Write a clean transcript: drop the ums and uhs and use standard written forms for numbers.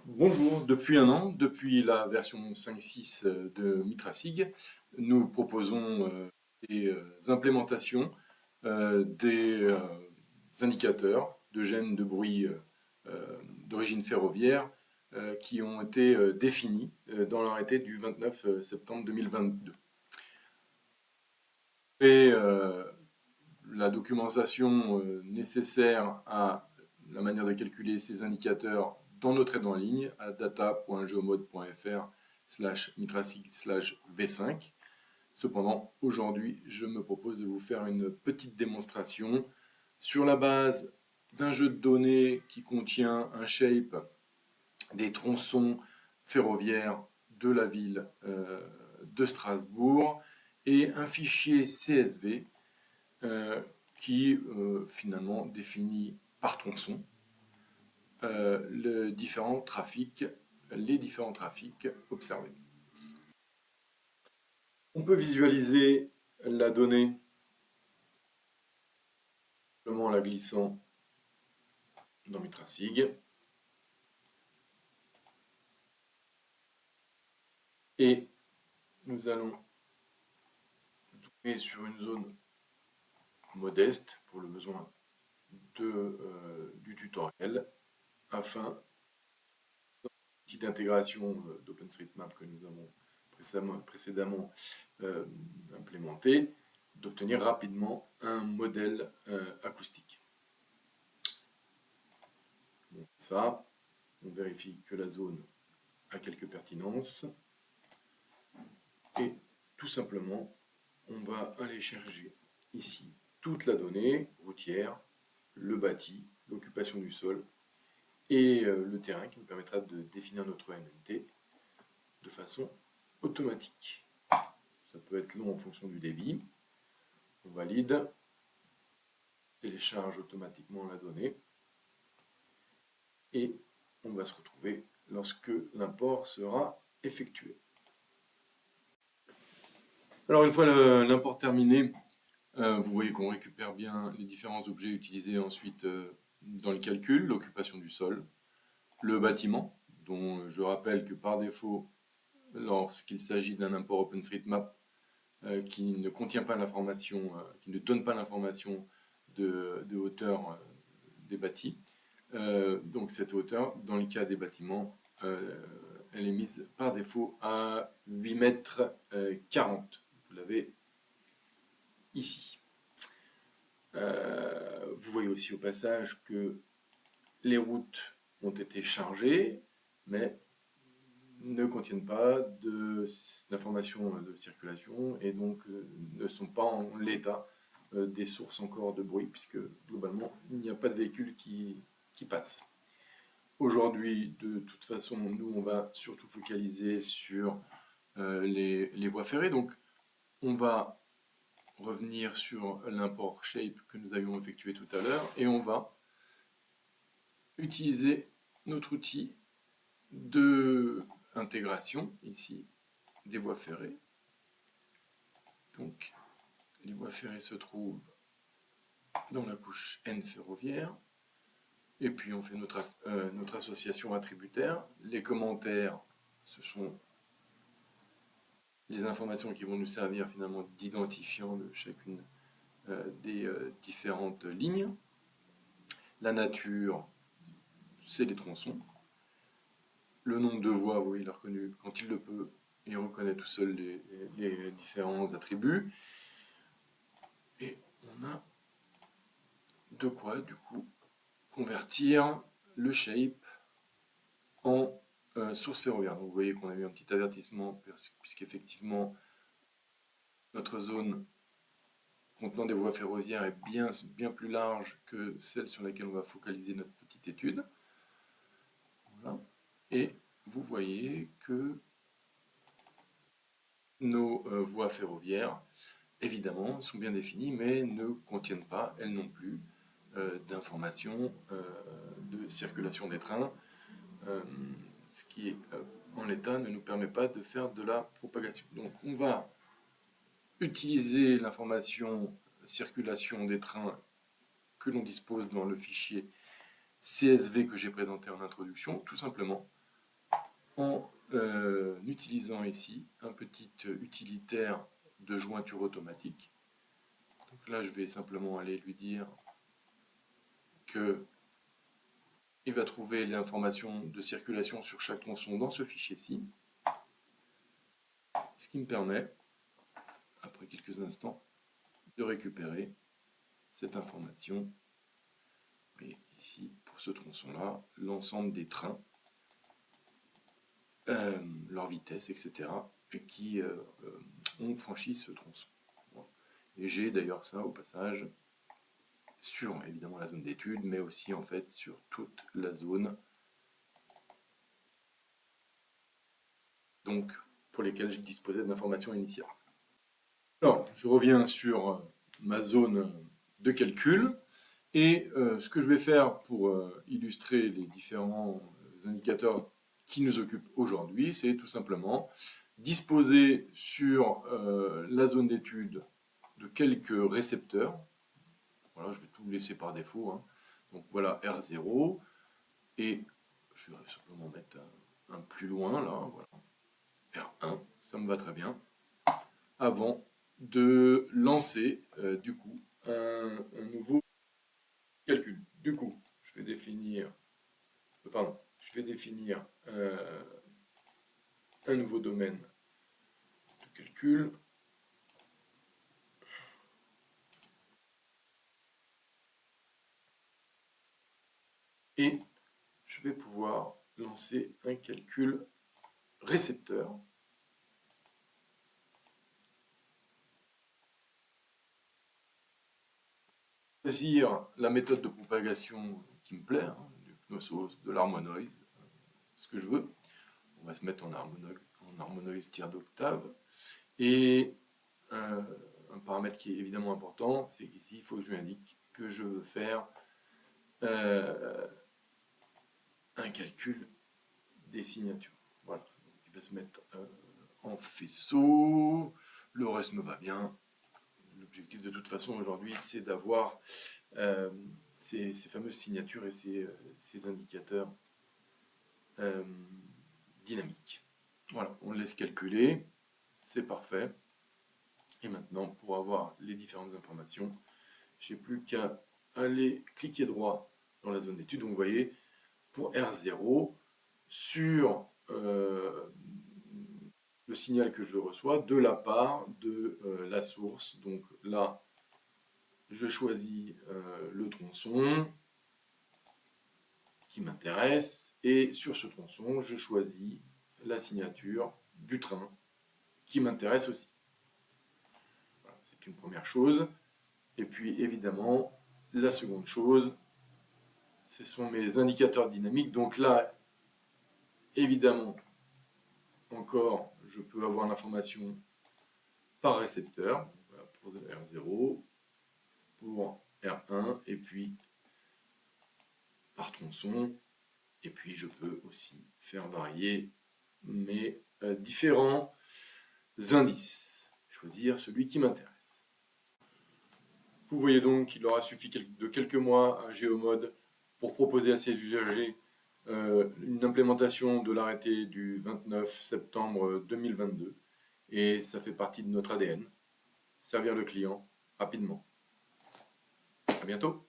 Bonjour, depuis un an, depuis la version 5.6 de Mitrasig, nous proposons des implémentations des indicateurs de gènes de bruit d'origine ferroviaire qui ont été définis dans l'arrêté du 29 septembre 2022. Et la documentation nécessaire à la manière de calculer ces indicateurs dans notre aide en ligne à data.geomod.fr/mitrasig/v5. Cependant, aujourd'hui, je me propose de vous faire une petite démonstration sur la base d'un jeu de données qui contient un shape des tronçons ferroviaires de la ville de Strasbourg et un fichier CSV qui finalement définit par tronçon les différents trafics observés. On peut visualiser la donnée simplement en la glissant dans Mitrasig. Et nous allons zoomer sur une zone modeste pour le besoin du tutoriel afin l'outil d'intégration d'OpenStreetMap que nous avons précédemment implémenté, d'obtenir rapidement un modèle acoustique. Donc ça, on vérifie que la zone a quelques pertinences et tout simplement, on va aller chercher ici toute la donnée routière, le bâti, l'occupation du sol et le terrain qui nous permettra de définir notre MNT de façon automatique. Ça peut être long en fonction du débit. On valide, télécharge automatiquement la donnée et on va se retrouver lorsque l'import sera effectué. Alors une fois l'import terminé, vous voyez qu'on récupère bien les différents objets utilisés ensuite dans le calcul, l'occupation du sol, le bâtiment, dont je rappelle que par défaut, lorsqu'il s'agit d'un import OpenStreetMap qui ne contient pas l'information, qui ne donne pas l'information de hauteur des bâtis, donc cette hauteur, dans le cas des bâtiments, elle est mise par défaut à 8 mètres 40. Vous l'avez ici. Vous voyez aussi au passage que les routes ont été chargées, mais ne contiennent pas d'informations de circulation et donc ne sont pas en l'état des sources encore de bruit, puisque globalement, il n'y a pas de véhicule qui passe. Aujourd'hui, de toute façon, nous, on va surtout focaliser sur les voies ferrées. Donc, on va revenir sur l'import shape que nous avions effectué tout à l'heure et on va utiliser notre outil de intégration ici des voies ferrées. Donc les voies ferrées se trouvent dans la couche N ferroviaire et puis on fait notre association attributaire. Les commentaires, ce sont les informations qui vont nous servir finalement d'identifiant de chacune des différentes lignes. La nature, c'est les tronçons. Le nombre de voies, vous voyez, il a reconnu quand il le peut, il reconnaît tout seul les différents attributs. Et on a de quoi, du coup, convertir le shape en source ferroviaire. Donc vous voyez qu'on a eu un petit avertissement, puisqu'effectivement, notre zone contenant des voies ferroviaires est bien plus large que celle sur laquelle on va focaliser notre petite étude. Voilà. Et vous voyez que nos voies ferroviaires, évidemment, sont bien définies, mais ne contiennent pas, elles non plus, d'informations de circulation des trains, ce qui, en l'état, ne nous permet pas de faire de la propagation. Donc on va utiliser l'information circulation des trains que l'on dispose dans le fichier CSV que j'ai présenté en introduction, tout simplement en utilisant ici un petit utilitaire de jointure automatique. Donc là, je vais simplement aller lui dire que il va trouver l'information de circulation sur chaque tronçon dans ce fichier-ci, ce qui me permet, après quelques instants, de récupérer cette information. Et ici, pour ce tronçon-là, l'ensemble des trains, leur vitesse, etc., qui ont franchi ce tronçon. Voilà. Et j'ai d'ailleurs ça au passage sur évidemment la zone d'étude, mais aussi en fait sur toute la zone, donc pour lesquelles je disposais d'informations initiales. Alors, je reviens sur ma zone de calcul, et ce que je vais faire pour illustrer les différents indicateurs qui nous occupent aujourd'hui, c'est tout simplement disposer sur la zone d'étude de quelques récepteurs. Voilà, je vais tout laisser par défaut, hein. Donc voilà R0, et je vais simplement mettre un plus loin, là, voilà. R1, ça me va très bien, avant de lancer, du coup, un nouveau calcul. Du coup, je vais définir, un nouveau domaine de calcul. Et je vais pouvoir lancer un calcul récepteur. Choisir la méthode de propagation qui me plaît, hein, du Knossos, de l'harmonoise, ce que je veux. On va se mettre en harmonoise tiers d'octave. Et un paramètre qui est évidemment important, c'est qu'ici, il faut que je lui indique que je veux faire un calcul des signatures. Voilà, donc il va se mettre en faisceau, le reste me va bien. L'objectif de toute façon aujourd'hui, c'est d'avoir ces fameuses signatures et ces indicateurs dynamiques. Voilà, on le laisse calculer, c'est parfait. Et maintenant, pour avoir les différentes informations, j'ai plus qu'à aller cliquer droit dans la zone d'étude. Donc vous voyez, pour R0, sur le signal que je reçois de la part de la source. Donc là, je choisis le tronçon qui m'intéresse, et sur ce tronçon, je choisis la signature du train qui m'intéresse aussi. Voilà, c'est une première chose. Et puis évidemment, la seconde chose, ce sont mes indicateurs dynamiques. Donc là, évidemment, encore, je peux avoir l'information par récepteur. Voilà, pour R0, pour R1, et puis par tronçon. Et puis je peux aussi faire varier mes différents indices. Choisir celui qui m'intéresse. Vous voyez donc qu'il aura suffi de quelques mois à Géomode pour proposer à ses usagers une implémentation de l'arrêté du 29 septembre 2022. Et ça fait partie de notre ADN. Servir le client rapidement. À bientôt.